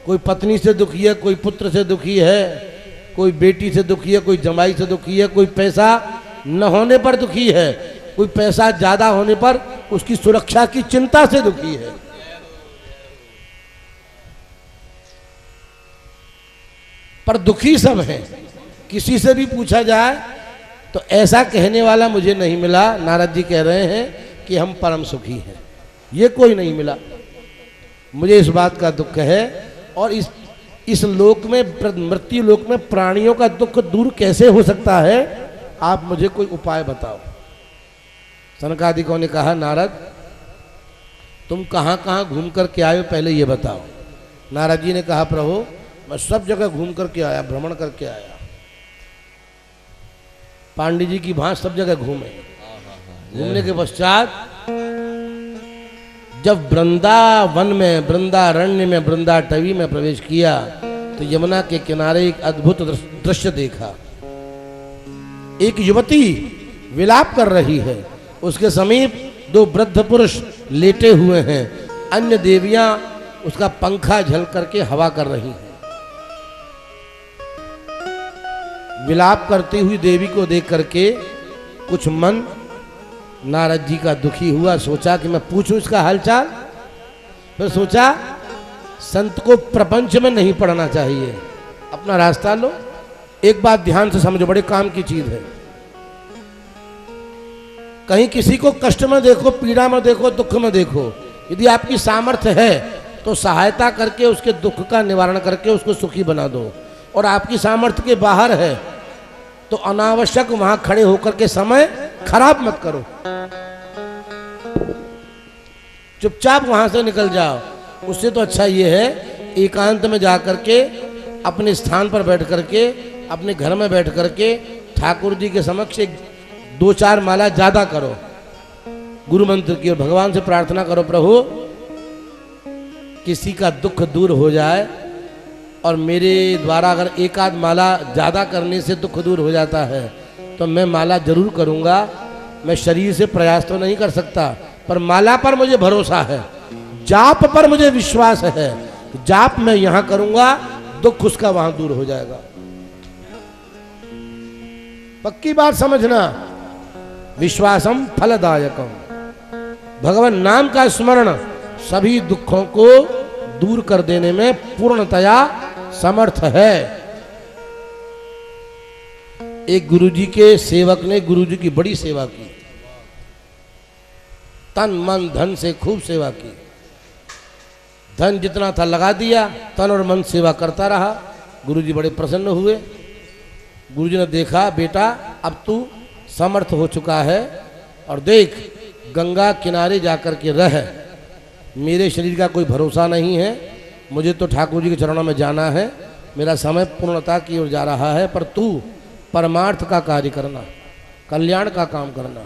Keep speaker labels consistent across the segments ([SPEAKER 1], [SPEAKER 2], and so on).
[SPEAKER 1] कोई पत्नी से दुखी है, कोई पुत्र से दुखी है, कोई बेटी से दुखी है, कोई जमाई से दुखी है, कोई पैसा न होने पर दुखी है, कोई पैसा ज्यादा होने पर उसकी सुरक्षा की चिंता से दुखी है। पर दुखी सब हैं। किसी से भी पूछा जाए तो ऐसा कहने वाला मुझे नहीं मिला। नारद जी कह रहे हैं कि हम परम सुखी हैं, ये कोई नहीं मिला। मुझे इस बात का दुख है। और इस लोक में, मृत्यु लोक में प्राणियों का दुख दूर कैसे हो सकता है? आप मुझे कोई उपाय बताओ। सनकादिकों ने कहा, नारद तुम कहाँ कहाँ घूम कर के आए हो, पहले ये बताओ। नारद जी ने कहा, प्रभु मैं सब जगह घूम करके आया, भ्रमण करके आया। पांडे जी की भांति सब जगह घूमे। घूमने के पश्चात जब वृंदावन में, वृंदारण्य में, वृंदाटवी में प्रवेश किया तो यमुना के किनारे एक अद्भुत दृश्य देखा। एक युवती विलाप कर रही है, उसके समीप दो वृद्ध पुरुष लेटे हुए हैं, अन्य देवियां उसका पंखा झल करके हवा कर रही हैं। विलाप करती हुई देवी को देख करके कुछ मन नारद जी का दुखी हुआ। सोचा कि मैं पूछूं इसका हालचाल। फिर सोचा संत को प्रपंच में नहीं पड़ना चाहिए, अपना रास्ता लो। एक बात ध्यान से समझो, बड़े काम की चीज है। कहीं किसी को कष्ट में देखो, पीड़ा में देखो, दुख में देखो, यदि आपकी सामर्थ्य है तो सहायता करके उसके दुख का निवारण करके उसको सुखी बना दो। और आपकी सामर्थ्य के बाहर है तो अनावश्यक वहां खड़े होकर के समय खराब मत करो, चुपचाप वहां से निकल जाओ। उससे तो अच्छा ये है एकांत में जाकर के अपने स्थान पर बैठ करके, अपने घर में बैठ करके ठाकुर जी के समक्ष एक 2-4 माला ज्यादा करो गुरु मंत्र की, और भगवान से प्रार्थना करो, प्रभु किसी का दुख दूर हो जाए और मेरे द्वारा अगर 1-8 माला ज़्यादा करने से दुख दूर हो जाता है तो मैं माला जरूर करूँगा। मैं शरीर से प्रयास तो नहीं कर सकता, पर माला पर मुझे भरोसा है, जाप पर मुझे विश्वास है। जाप मैं यहाँ करूँगा, दुख उसका वहाँ दूर हो जाएगा। पक्की बात समझना, विश्वासम फलदायकम। भगवान नाम का स्मरण सभी दुखों को दूर कर देने में पूर्णतया समर्थ है। एक गुरुजी के सेवक ने गुरुजी की बड़ी सेवा की, तन मन धन से खूब सेवा की। धन जितना था लगा दिया, तन और मन सेवा करता रहा। गुरुजी बड़े प्रसन्न हुए। गुरुजी ने देखा, बेटा अब तू समर्थ हो चुका है और देख गंगा किनारे जाकर के रह। मेरे शरीर का कोई भरोसा नहीं है, मुझे तो ठाकुर जी के चरणों में जाना है, मेरा समय पूर्णता की ओर जा रहा है। पर तू परमार्थ का कार्य करना, कल्याण का काम करना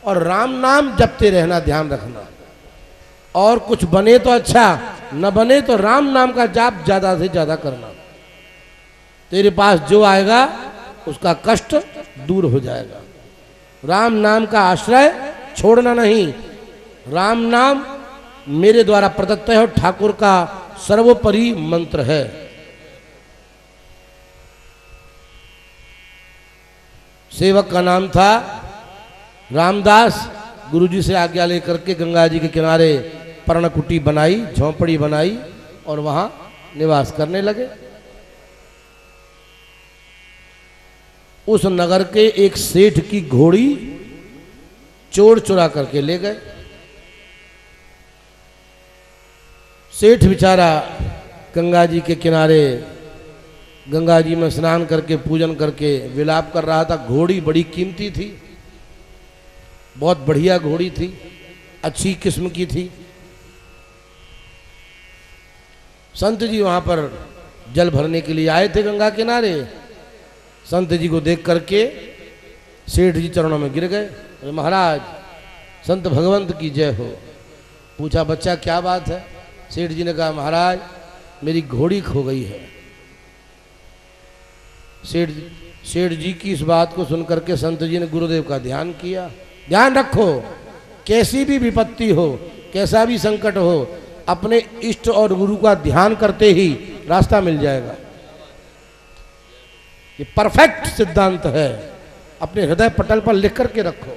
[SPEAKER 1] और राम नाम जपते रहना, ध्यान रखना। और कुछ बने तो अच्छा, न बने तो राम नाम का जाप ज्यादा से ज्यादा करना। तेरे पास जो आएगा उसका कष्ट दूर हो जाएगा। राम नाम का आश्रय छोड़ना नहीं। राम नाम मेरे द्वारा प्रदत्त है और ठाकुर का सर्वोपरि मंत्र है। सेवक का नाम था रामदास। गुरुजी से आज्ञा लेकर के गंगा जी के किनारे पर्णकुटी बनाई, झोंपड़ी बनाई और वहां निवास करने लगे। उस नगर के एक सेठ की घोड़ी चोर चुरा करके ले गए। सेठ बेचारा गंगा जी के किनारे गंगा जी में स्नान करके पूजन करके विलाप कर रहा था। घोड़ी बड़ी कीमती थी, बहुत बढ़िया घोड़ी थी, अच्छी किस्म की थी। संत जी वहां पर जल भरने के लिए आए थे गंगा किनारे। संत जी को देख करके सेठ जी चरणों में गिर गए। महाराज संत भगवंत की जय हो। पूछा, बच्चा क्या बात है? सेठ जी ने कहा, महाराज मेरी घोड़ी खो गई है। सेठ जी की इस बात को सुनकर के संत जी ने गुरुदेव का ध्यान किया। ध्यान रखो, कैसी भी विपत्ति हो, कैसा भी संकट हो, अपने इष्ट और गुरु का ध्यान करते ही रास्ता मिल जाएगा। ये परफेक्ट सिद्धांत है, अपने हृदय पटल पर लिख करके रखो।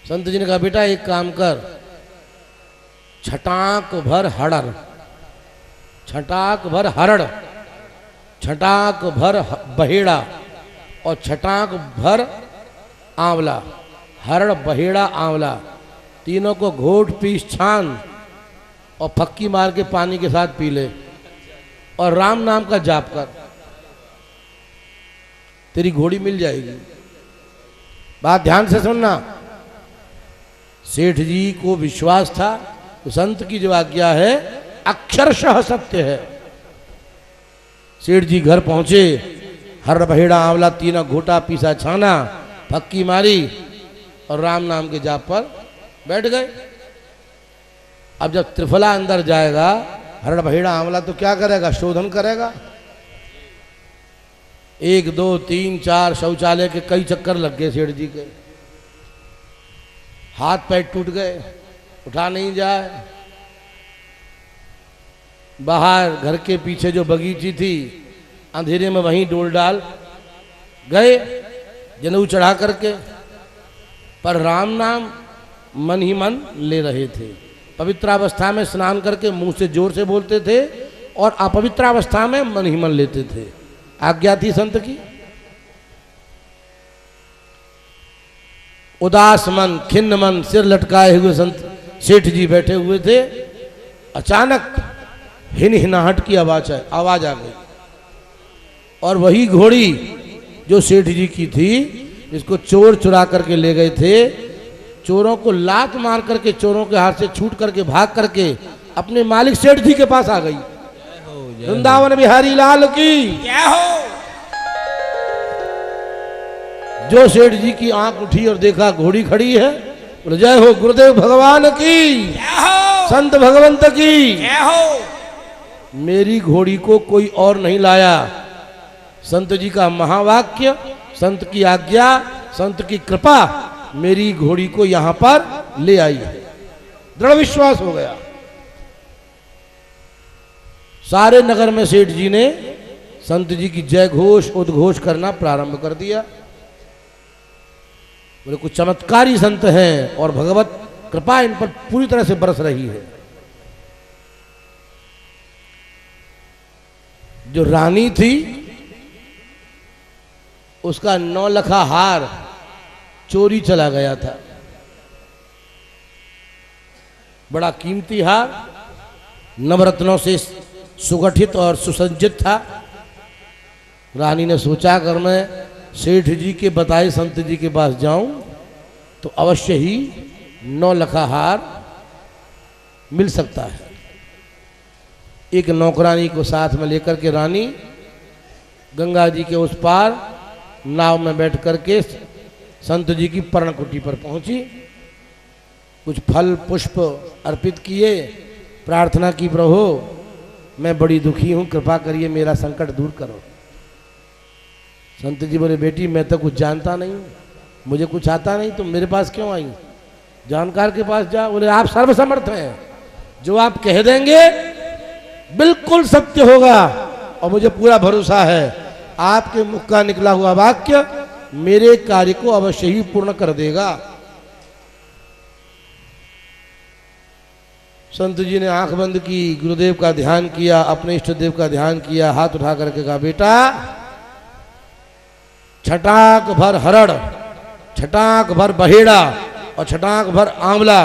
[SPEAKER 1] संत जी ने कहा बेटा एक काम कर, छटाक भर हड़र, छटाक भर हरड़, छटाक भर बहेड़ा और छटाक भर आंवला, हरड़ बहेड़ा आंवला, तीनों को घोट पीस छान और फक्की मार के पानी के साथ पी ले और राम नाम का जाप कर, तेरी घोड़ी मिल जाएगी। बात ध्यान से सुनना। सेठ जी को विश्वास था तो संत की जो आज्ञा है अक्षरशः सत्य है। सेठ जी घर पहुंचे, हर बहेड़ा आंवला तीनों घोटा पीसा छाना, फक्की मारी और राम नाम के जाप पर बैठ गए। अब जब त्रिफला अंदर जाएगा, हरड़ बहेड़ा आंवला तो क्या करेगा, शोधन करेगा। 1 2 3 4 शौचालय के कई चक्कर लग गए सेठ जी के, हाथ पैर टूट गए, उठा नहीं जाए। बाहर घर के पीछे जो बगीची थी, अंधेरे में वहीं डोल डाल गए जनेऊ चढ़ा करके, पर राम नाम मन ही मन ले रहे थे। पवित्रावस्था में स्नान करके मुंह से जोर से बोलते थे और अपवित्रावस्था में मन ही मन लेते थे। आज्ञा थी संत की। उदास मन, खिन्न मन, सिर लटकाए हुए संत सेठ जी बैठे हुए थे। अचानक हिनहिनाहट की आवाज आ गई और वही घोड़ी जो सेठ जी की थी, जिसको चोर चुरा करके ले गए थे, चोरों को लात मार करके चोरों के हाथ से छूट करके भाग करके अपने मालिक सेठ जी के पास आ गई। वृंदावन बिहारी लाल की
[SPEAKER 2] क्या हो।
[SPEAKER 1] जो सेठ जी की आंख उठी और देखा घोड़ी खड़ी है, बोले जय हो गुरुदेव भगवान की,
[SPEAKER 2] क्या हो।
[SPEAKER 1] संत भगवंत की।
[SPEAKER 2] क्या हो।
[SPEAKER 1] मेरी घोड़ी को कोई और नहीं लाया, संत जी का महावाक्य, संत की आज्ञा, संत की कृपा मेरी घोड़ी को यहां पर ले आई है। दृढ़ विश्वास हो गया। सारे नगर में सेठ जी ने संत जी की जय घोष उद्घोष करना प्रारंभ कर दिया। बोले कुछ चमत्कारी संत हैं और भगवत कृपा इन पर पूरी तरह से बरस रही है। जो रानी थी उसका 9 लखा हार चोरी चला गया था। बड़ा कीमती हार, नवरत्नों से सुगठित और सुसज्जित था। रानी ने सोचा अगर मैं सेठ जी के बताए संत जी के पास जाऊं तो अवश्य ही 9 लखा हार मिल सकता है। एक नौकरानी को साथ में लेकर के रानी गंगा जी के उस पार नाव में बैठ करके संत जी की पर्णकुटी पर पहुंची। कुछ फल पुष्प अर्पित किए, प्रार्थना की प्रभु मैं बड़ी दुखी हूं, कृपा करिए मेरा संकट दूर करो। संत जी बोले बेटी मैं तो कुछ जानता नहीं हूं, मुझे कुछ आता नहीं, तुम मेरे पास क्यों आई, जानकार के पास जा। बोले आप सर्वसमर्थ हैं, जो आप कह देंगे बिल्कुल सत्य होगा और मुझे पूरा भरोसा है आपके मुख का निकला हुआ वाक्य मेरे कार्य को अवश्य ही पूर्ण कर देगा। संत जी ने आंख बंद की, गुरुदेव का ध्यान किया, अपने इष्ट देव का ध्यान किया, हाथ उठा करके कहा बेटा छटाक भर हरड़, छटाक भर बहेड़ा और छटाक भर आंवला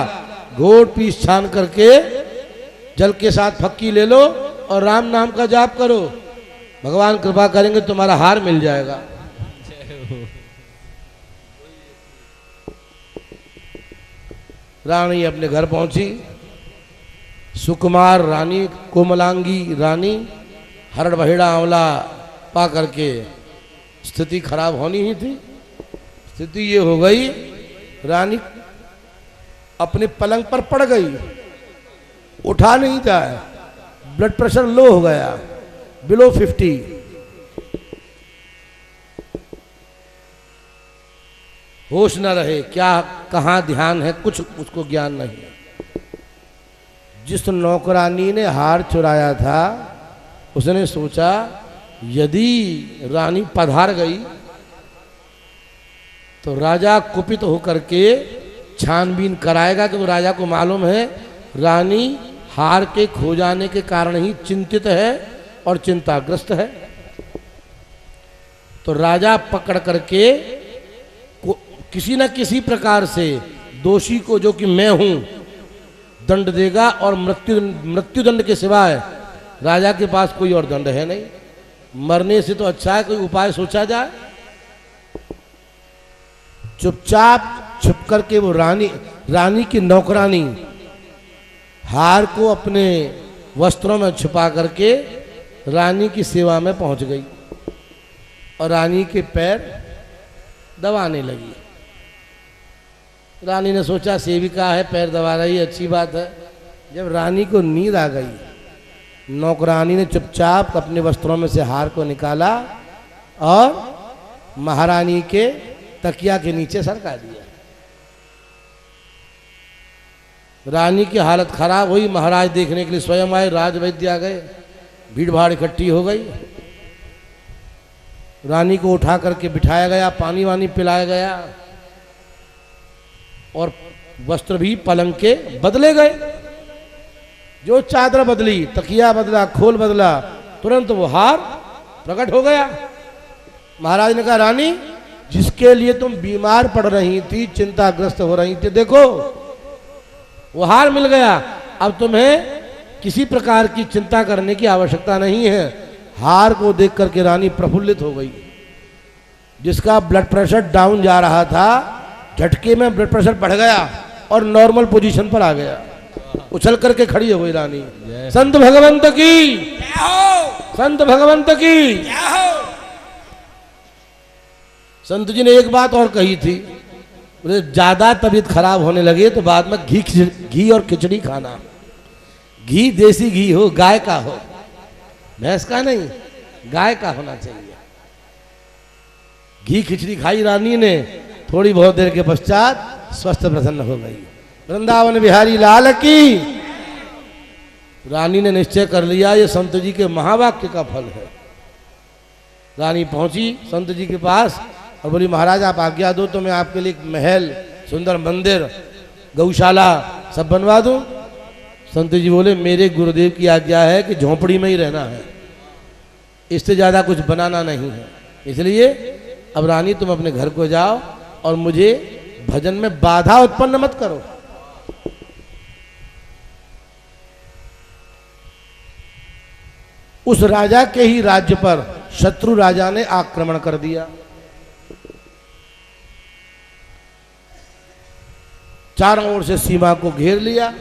[SPEAKER 1] घोट पीस छान करके जल के साथ फक्की ले लो और राम नाम का जाप करो, भगवान कृपा करेंगे तुम्हारा हार मिल जाएगा। रानी अपने घर पहुंची। सुकुमार रानी, कोमलांगी रानी हरड़ बहेड़ा आंवला पा करके स्थिति खराब होनी ही थी। स्थिति ये हो गई, रानी अपने पलंग पर पड़ गई, उठा नहीं जाए, ब्लड प्रेशर लो हो गया, बिलो 50। होश न रहे, क्या कहाँ ध्यान है कुछ उसको ज्ञान नहीं। जिस नौकरानी ने हार चुराया था उसने सोचा यदि रानी पधार गई तो राजा कुपित होकर के छानबीन कराएगा, क्योंकि राजा को मालूम है रानी हार के खो जाने के कारण ही चिंतित है और चिंताग्रस्त है। तो राजा पकड़ करके किसी न किसी प्रकार से दोषी को, जो कि मैं हूं, दंड देगा और मृत्युदंड के सिवाय राजा के पास कोई और दंड है नहीं। मरने से तो अच्छा है कोई उपाय सोचा जाए। चुपचाप छुप करके वो रानी की नौकरानी हार को अपने वस्त्रों में छुपा करके रानी की सेवा में पहुंच गई और रानी के पैर दबाने लगी। रानी ने सोचा सेविका है, पैर दबा रही है, अच्छी बात है। जब रानी को नींद आ गई, नौकरानी ने चुपचाप अपने वस्त्रों में से हार को निकाला और महारानी के तकिया के नीचे सरका दिया। रानी की हालत खराब हुई। महाराज देखने के लिए स्वयं आए, राजवैद्य आ गए, भीड़ भाड़ इकट्ठी हो गई। रानी को उठा करके बिठाया गया, पानी वानी पिलाया गया और वस्त्र भी पलंग के बदले गए। जो चादर बदली, तकिया बदला, खोल बदला, तुरंत वो हार प्रकट हो गया। महाराज ने कहा रानी, जिसके लिए तुम बीमार पड़ रही थी, चिंताग्रस्त हो रही थी, देखो वो हार मिल गया। अब तुम्हें किसी प्रकार की चिंता करने की आवश्यकता नहीं है। हार को देख करके रानी प्रफुल्लित हो गई। जिसका ब्लड प्रेशर डाउन जा रहा था, झटके में ब्लड प्रेशर बढ़ गया और नॉर्मल पोजीशन पर आ गया। उछल करके खड़ी हो गई रानी। संत भगवंत की, संत भगवंत की। संत जी ने एक बात और कही थी, ज्यादा तबीयत खराब होने लगे तो बाद में घी और खिचड़ी खाना। घी देसी घी हो, गाय का हो, भैंस का नहीं, गाय का होना चाहिए। घी खिचड़ी खाई रानी ने, थोड़ी बहुत देर के पश्चात स्वस्थ प्रसन्न हो गई। वृंदावन बिहारी लाल की। रानी ने निश्चय कर लिया ये संत जी के महावाक्य का फल है। रानी पहुंची संत जी के पास और बोली महाराज आप आज्ञा दो तो मैं आपके लिए एक महल, सुंदर मंदिर, गौशाला सब बनवा दूं। संत जी बोले मेरे गुरुदेव की आज्ञा है कि झोंपड़ी में ही रहना है, इससे ज्यादा कुछ बनाना नहीं है। इसलिए अब रानी तुम अपने घर को जाओ और मुझे भजन में बाधा उत्पन्न मत करो। उस राजा के ही राज्य पर शत्रु राजा ने आक्रमण कर दिया। चारों ओर से सीमा को घेर लिया।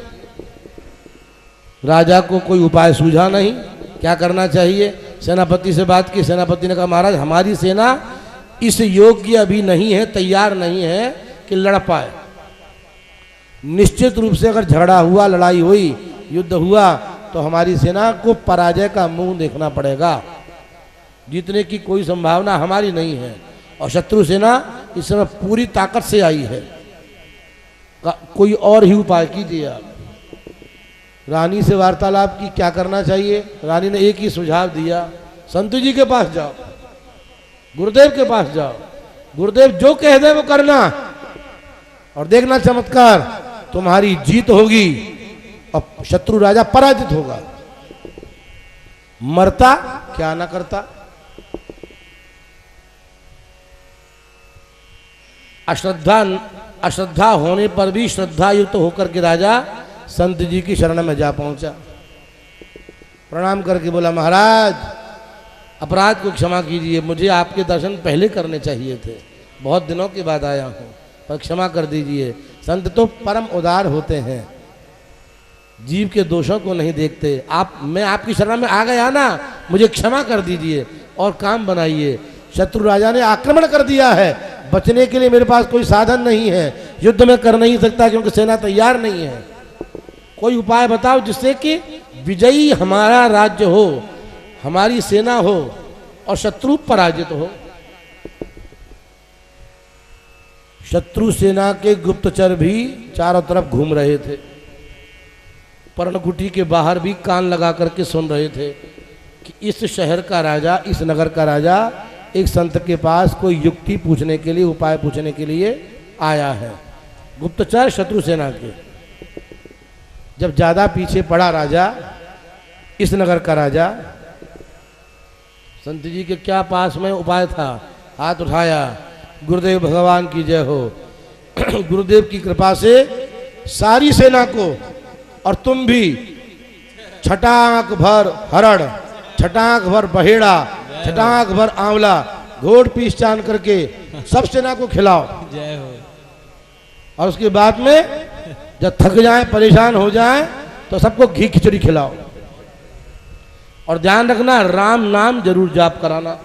[SPEAKER 1] राजा को कोई उपाय सूझा नहीं, क्या करना चाहिए। सेनापति से बात की, सेनापति ने कहा महाराज हमारी सेना इस योग्य अभी नहीं है, तैयार नहीं है कि लड़ पाए। निश्चित रूप से अगर झगड़ा हुआ, लड़ाई हुई, युद्ध हुआ तो हमारी सेना को पराजय का मुंह देखना पड़ेगा। जीतने की कोई संभावना हमारी नहीं है और शत्रु सेना इस समय पूरी ताकत से आई है। कोई और ही उपाय कीजिए आप। रानी से वार्तालाप की, क्या करना चाहिए। रानी ने एक ही सुझाव दिया, संत जी के पास जाओ, गुरुदेव के पास जाओ, गुरुदेव जो कह दे वो करना और देखना चमत्कार, तुम्हारी जीत होगी और शत्रु राजा पराजित होगा। मरता क्या ना करता। अश्रद्धा होने पर भी श्रद्धा युक्त होकर के राजा संत जी की शरण में जा पहुंचा। प्रणाम करके बोला महाराज अपराध को क्षमा कीजिए, मुझे आपके दर्शन पहले करने चाहिए थे, बहुत दिनों के बाद आया हूं, पर क्षमा कर दीजिए। संत तो परम उदार होते हैं, जीव के दोषों को नहीं देखते। मैं आपकी शरण में आ गया ना, मुझे क्षमा कर दीजिए और काम बनाइए। शत्रु राजा ने आक्रमण कर दिया है, बचने के लिए मेरे पास कोई साधन नहीं है, युद्ध में कर नहीं सकता क्योंकि सेना तैयार नहीं है। कोई उपाय बताओ जिससे कि विजयी हमारा राज्य हो, हमारी सेना हो और शत्रु पराजित हो। शत्रु सेना के गुप्तचर भी चारों तरफ घूम रहे थे। पर्णकुटी के बाहर भी कान लगा करके सुन रहे थे कि इस शहर का राजा, इस नगर का राजा एक संत के पास कोई युक्ति पूछने के लिए, उपाय पूछने के लिए आया है। गुप्तचर शत्रु सेना के। जब ज्यादा पीछे पड़ा राजा, इस नगर का राजा, संत जी के क्या पास में उपाय था? हाथ उठाया, गुरुदेव भगवान की जय हो। गुरुदेव की कृपा से सारी सेना को और तुम भी छटाक भर हरण, छटाक भर बहेड़ा, छटाक भर आंवला घोड़ पीस चान करके सब सेना को खिलाओ।
[SPEAKER 2] जय हो।
[SPEAKER 1] और उसके बाद में जब थक जाए, परेशान हो जाए तो सबको घी खिचड़ी खिलाओ। और ध्यान रखना, राम नाम जरूर जाप कराना।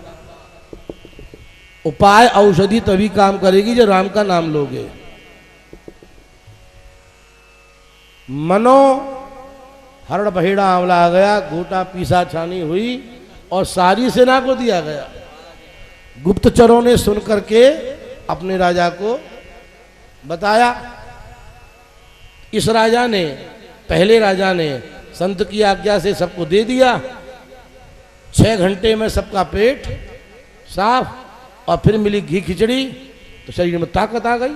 [SPEAKER 1] उपाय औषधि तभी काम करेगी जब राम का नाम लोगे। मनो हरण बहेड़ा आंवला आ गया, गोटा पीसा छानी हुई और सारी सेना को दिया गया। गुप्तचरों ने सुन करके अपने राजा को बताया। इस राजा ने, पहले राजा ने संत की आज्ञा से सबको दे दिया। 6 घंटे में सबका पेट साफ और फिर मिली घी खिचड़ी तो शरीर में ताकत आ गई।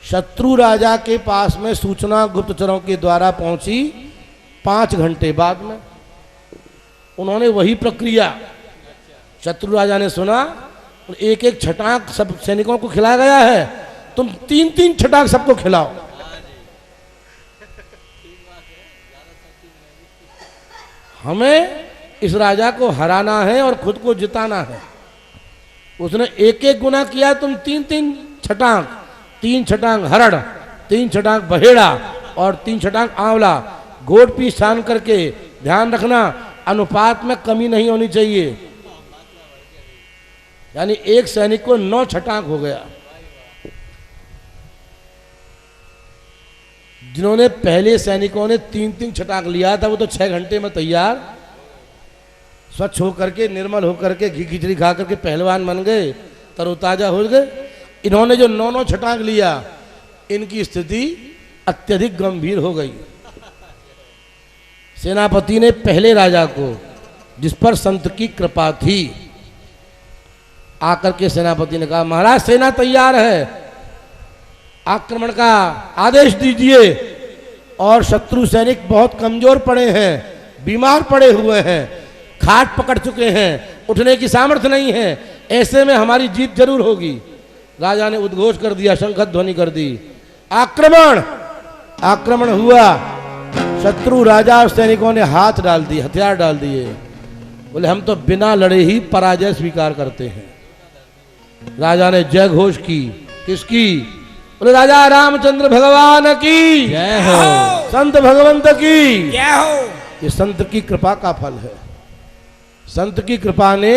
[SPEAKER 1] शत्रु राजा के पास में सूचना गुप्तचरों के द्वारा पहुंची 5 घंटे बाद में। उन्होंने वही प्रक्रिया, शत्रु राजा ने सुना और एक एक छटाक सब सैनिकों को खिलाया गया है, तुम 3-3 छटाक सबको खिलाओ। हमें इस राजा को हराना है और खुद को जिताना है। उसने एक एक गुना किया, तुम 3-3 छटाक, 3 छटाक हरण, 3 छटाक बहेड़ा और 3 छटाक आंवला घोड़ पीस छान करके। ध्यान रखना, अनुपात में कमी नहीं होनी चाहिए। यानी एक सैनिक को 9 छटाक हो गया। जिन्होंने पहले सैनिकों ने 3-3 छटाक लिया था वो तो 6 घंटे में तैयार, स्वच्छ होकर के, निर्मल होकर के, घी खिचड़ी खा करके पहलवान बन गए, तरोताजा हो गए। इन्होंने जो 9-9 छटाक लिया, इनकी स्थिति अत्यधिक गंभीर हो गई। सेनापति ने पहले राजा को, जिस पर संत की कृपा थी, आकर के सेनापति ने कहा, महाराज सेना तैयार है, आक्रमण का आदेश दीजिए। और शत्रु सैनिक बहुत कमजोर पड़े हैं, बीमार पड़े हुए हैं, खाट पकड़ चुके हैं, उठने की सामर्थ्य नहीं है, ऐसे में हमारी जीत जरूर होगी। राजा ने उद्घोष कर दिया, शंखध्वनि ध्वनि कर दी, आक्रमण। आक्रमण हुआ। शत्रु राजा और सैनिकों ने हाथ डाल दिए, हथियार डाल दिए। बोले हम तो बिना लड़े ही पराजय स्वीकार करते हैं। राजा ने जय घोष की। किसकी? बोले राजा रामचंद्र भगवान की
[SPEAKER 2] जय हो।
[SPEAKER 1] संत भगवंत की
[SPEAKER 2] जय हो।
[SPEAKER 1] ये संत की कृपा का फल है। संत की कृपा ने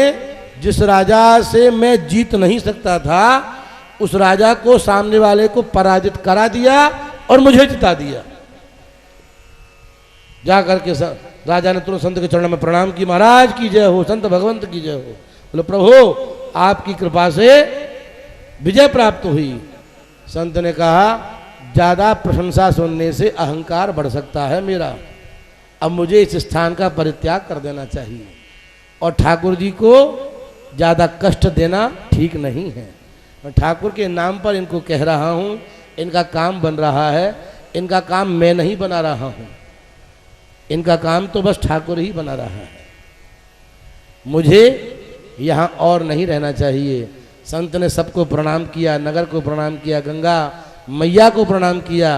[SPEAKER 1] जिस राजा से मैं जीत नहीं सकता था, उस राजा को, सामने वाले को पराजित करा दिया और मुझे जिता दिया। जा करके राजा ने तुरंत संत के चरणों में प्रणाम की, महाराज की जय हो, संत भगवंत की जय हो। बोले प्रभु आपकी कृपा से विजय प्राप्त हुई। संत ने कहा, ज्यादा प्रशंसा सुनने से अहंकार बढ़ सकता है मेरा, अब मुझे इस स्थान का परित्याग कर देना चाहिए और ठाकुर जी को ज्यादा कष्ट देना ठीक नहीं है। मैं ठाकुर के नाम पर इनको कह रहा हूँ, इनका काम बन रहा है, इनका काम मैं नहीं बना रहा हूँ, इनका काम तो बस ठाकुर ही बना रहा है। मुझे यहाँ और नहीं रहना चाहिए। संत ने सबको प्रणाम किया, नगर को प्रणाम किया, गंगा मैया को प्रणाम किया,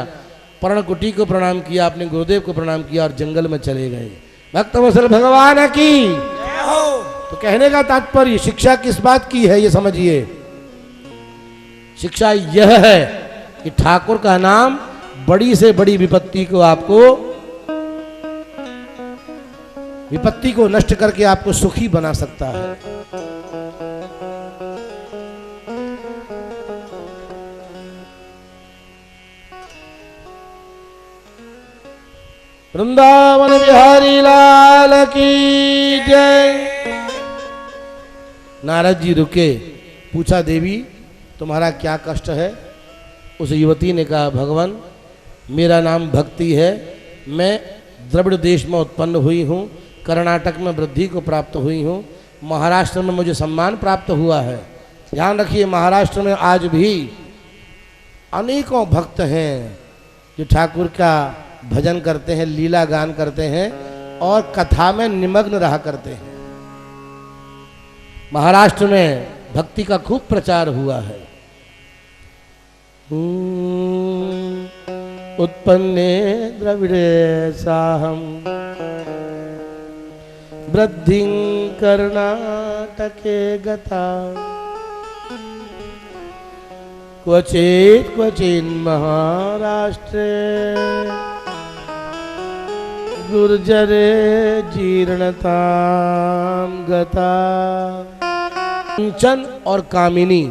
[SPEAKER 1] पर्णकुटी को प्रणाम किया, अपने गुरुदेव को प्रणाम किया और जंगल में चले गए। भक्तवत्सल भगवान की। तो कहने का तात्पर्य, शिक्षा किस बात की है ये समझिए। शिक्षा यह है कि ठाकुर का नाम बड़ी से बड़ी विपत्ति को, आपको विपत्ति को नष्ट करके आपको सुखी बना सकता है। वृंदावन बिहारी लाल की जय। नारद जी रुके, पूछा देवी तुम्हारा क्या कष्ट है? उस युवती ने कहा, भगवान मेरा नाम भक्ति है, मैं द्रविड़ देश में उत्पन्न हुई हूँ, कर्नाटक में वृद्धि को प्राप्त हुई हूँ, महाराष्ट्र में मुझे सम्मान प्राप्त हुआ है। ध्यान रखिए, महाराष्ट्र में आज भी अनेकों भक्त हैं जो ठाकुर का भजन करते हैं, लीला गान करते हैं और कथा में निमग्न रहा करते हैं। महाराष्ट्र में भक्ति का खूब प्रचार हुआ है। उत्पन्ने द्रविड़े साहम वृद्धिं कर्णाटके गता क्वचित् क्वचिन् महाराष्ट्रे गुर्जरे जीर्णतां गता। कंचन और कामिनी